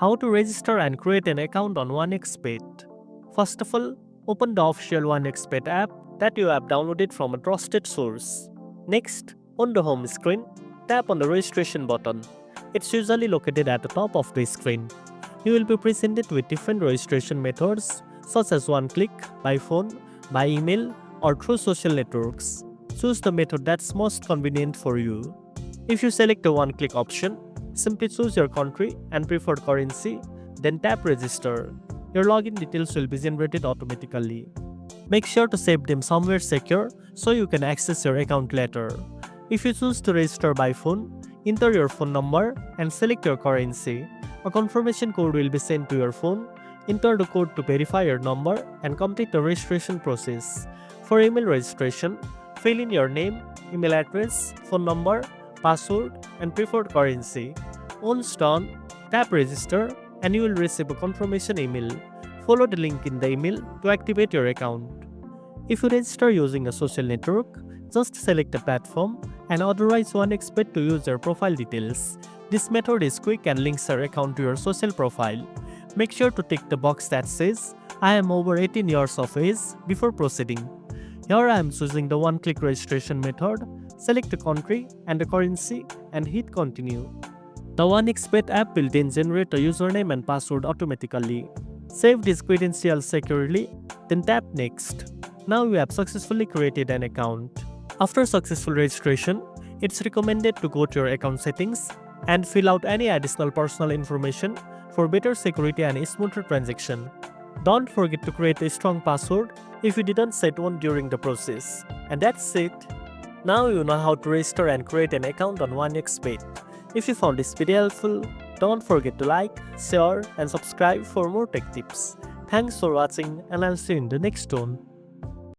How to register and create an account on OneXBet. First of all, open the official OneXBet app that you have downloaded from a trusted source. Next, on the home screen, tap on the registration button. It's usually located at the top of the screen. You will be presented with different registration methods such as one click, by phone, by email, or through social networks. Choose the method that's most convenient for you. If you select the one click option, simply choose your country and preferred currency, then tap register. Your login details will be generated automatically. Make sure to save them somewhere secure so you can access your account later. If you choose to register by phone, enter your phone number and select your currency. A confirmation code will be sent to your phone. Enter the code to verify your number and complete the registration process. For email registration, fill in your name, email address, phone number, password, and preferred currency. Once done, tap register and you will receive a confirmation email. Follow the link in the email to activate your account. If you register using a social network, just select a platform and authorize OneXBet to use your profile details. This method is quick and links your account to your social profile. Make sure to tick the box that says, I am over 18 years of age before proceeding. Here I am choosing the one-click registration method. Select the country and the currency and hit continue. The OneXBet app will then generate a username and password automatically. Save these credentials securely, then tap next. Now you have successfully created an account. After successful registration, it's recommended to go to your account settings and fill out any additional personal information for better security and smoother transaction. Don't forget to create a strong password if you didn't set one during the process. And that's it. Now you know how to register and create an account on OneXBet. If you found this video helpful, don't forget to like, share, and subscribe for more tech tips. Thanks for watching, and I'll see you in the next one.